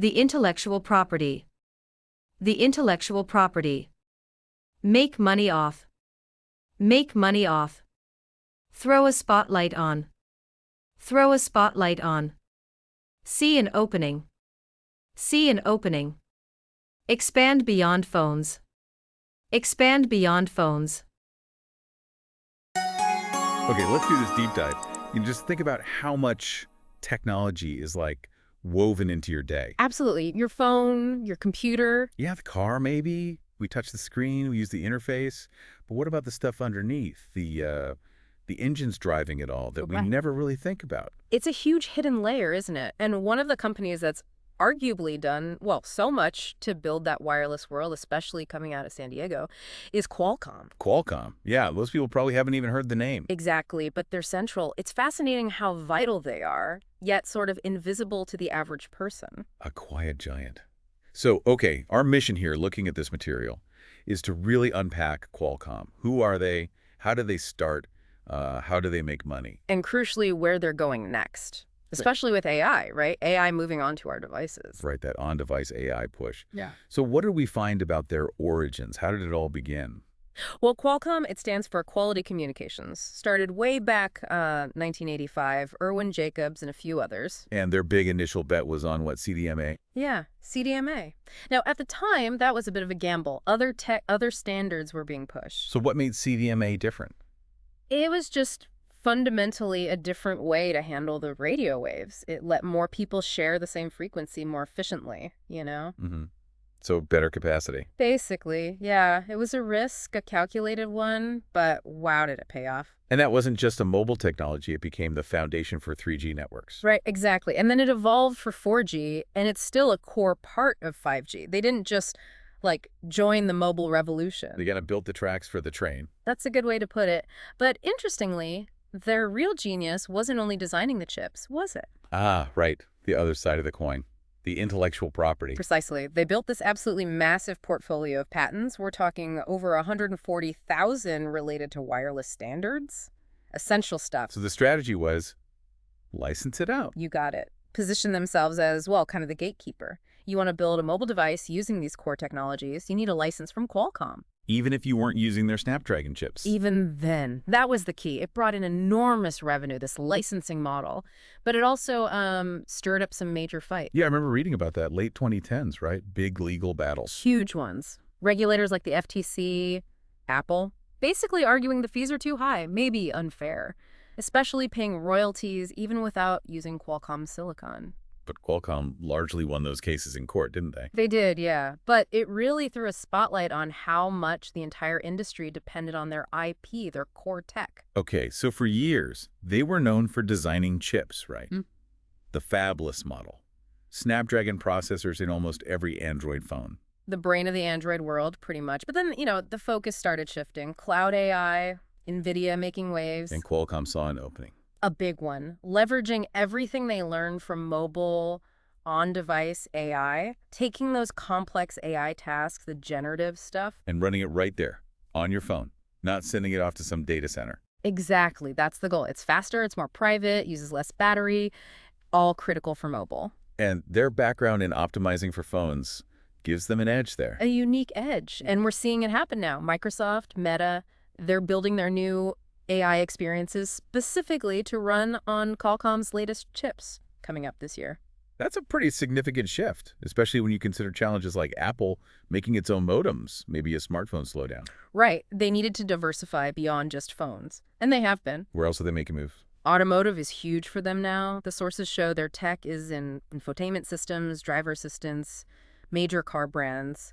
The intellectual property. The intellectual property. Make money off. Make money off. Throw a spotlight on. Throw a spotlight on. See an opening. See an opening. Expand beyond phones. Expand beyond phones. Okay, let's do this deep dive. You just think about how much technology is like woven into your day. Absolutely. Your phone, your computer. Yeah, the car maybe. We touch the screen, we use the interface. But what about the stuff underneath? The engines driving it all that we Right. never really think about. It's a huge hidden layer, isn't it? And one of the companies that's arguably done, well, so much to build that wireless world, especially coming out of San Diego, is Qualcomm. Qualcomm. Yeah, most people probably haven't even heard the name. Exactly, but they're central. It's fascinating how vital they are, yet sort of invisible to the average person. A quiet giant. So, okay, our mission here, looking at this material, is to really unpack Qualcomm. Who are they? How did they start? How do they make money? And crucially, where they're going next, especially with AI, right? AI moving onto our devices. Right, that on-device AI push. Yeah. So what did we find about their origins? How did it all begin? Well, Qualcomm, it stands for Quality Communications. Started way back 1985, Irwin Jacobs and a few others. And their big initial bet was on what, CDMA? Yeah, CDMA. Now, at the time, that was a bit of a gamble. Other standards were being pushed. So what made CDMA different? It was just fundamentally a different way to handle the radio waves. It let more people share the same frequency more efficiently, you know? Mm-hmm. So better capacity. Basically, yeah. It was a risk, a calculated one, but wow, did it pay off. And that wasn't just a mobile technology. It became the foundation for 3G networks. Right, exactly. And then it evolved for 4G, and it's still a core part of 5G. They didn't just, like, join the mobile revolution. They kind of built the tracks for the train. That's a good way to put it. But interestingly, their real genius wasn't only designing the chips, was it? Ah, right. The other side of the coin. The intellectual property. Precisely. They built this absolutely massive portfolio of patents. We're talking over 140,000 related to wireless standards. Essential stuff. So the strategy was license it out. You got it. Position themselves as, well, kind of the gatekeeper. You want to build a mobile device using these core technologies, you need a license from Qualcomm. Even if you weren't using their Snapdragon chips. Even then, that was the key. It brought in enormous revenue, this licensing model, but it also stirred up some major fights. Yeah, I remember reading about that. Late 2010s, right? Big legal battles. Huge ones. Regulators like the FTC, Apple, basically arguing the fees are too high, maybe unfair, especially paying royalties even without using Qualcomm silicon. But Qualcomm largely won those cases in court, didn't they? They did, yeah. But it really threw a spotlight on how much the entire industry depended on their IP, their core tech. Okay, so for years, they were known for designing chips, right? Mm. The phabless model. Snapdragon processors in almost every Android phone. The brain of the Android world, pretty much. But then, the focus started shifting. Cloud AI, NVIDIA making waves. And Qualcomm saw an opening. A big one, leveraging everything they learned from mobile, on-device AI, taking those complex AI tasks, the generative stuff. And running it right there, on your phone, not sending it off to some data center. Exactly, that's the goal. It's faster, it's more private, uses less battery, all critical for mobile. And their background in optimizing for phones gives them an edge there. A unique edge, and we're seeing it happen now. Microsoft, Meta, they're building their new AI experiences specifically to run on Qualcomm's latest chips coming up this year. That's a pretty significant shift, especially when you consider challenges like Apple making its own modems, maybe a smartphone slowdown. Right. They needed to diversify beyond just phones. And they have been. Where else do they make a move? Automotive is huge for them now. The sources show their tech is in infotainment systems, driver assistance, major car brands,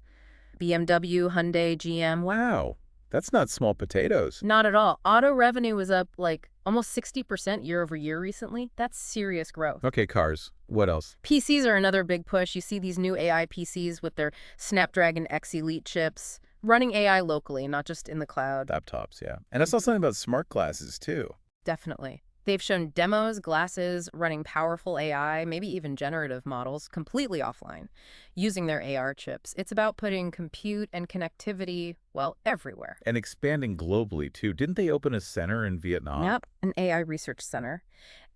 BMW, Hyundai, GM. Wow. That's not small potatoes. Not at all. Auto revenue was up like almost 60% year over year recently. That's serious growth. Okay, cars. What else? PCs are another big push. You see these new AI PCs with their Snapdragon X Elite chips running AI locally, not just in the cloud. Laptops, yeah. And I saw something about smart glasses, too. Definitely. They've shown demos, glasses, running powerful AI, maybe even generative models, completely offline, using their AR chips. It's about putting compute and connectivity, well, everywhere. And expanding globally, too. Didn't they open a center in Vietnam? Yep, an AI research center.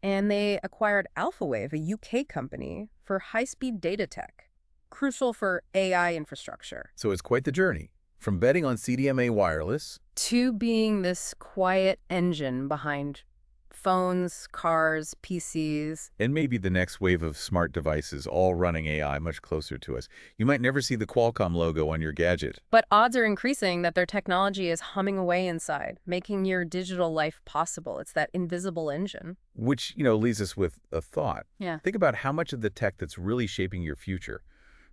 And they acquired AlphaWave, a UK company, for high-speed data tech. crucial for AI infrastructure. So it's quite the journey. From betting on CDMA wireless To being this quiet engine behind phones, cars, PCs. and maybe the next wave of smart devices all running AI much closer to us. You might never see the Qualcomm logo on your gadget. But odds are increasing that their technology is humming away inside, making your digital life possible. It's that invisible engine. Which, leaves us with a thought. Yeah. Think about how much of the tech that's really shaping your future,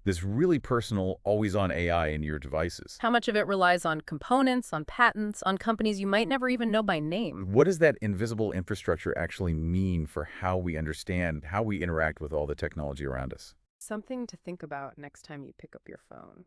this really personal, always-on AI in your devices. How much of it relies on components, on patents, on companies you might never even know by name? What does that invisible infrastructure actually mean for how we understand, how we interact with all the technology around us? Something to think about next time you pick up your phone.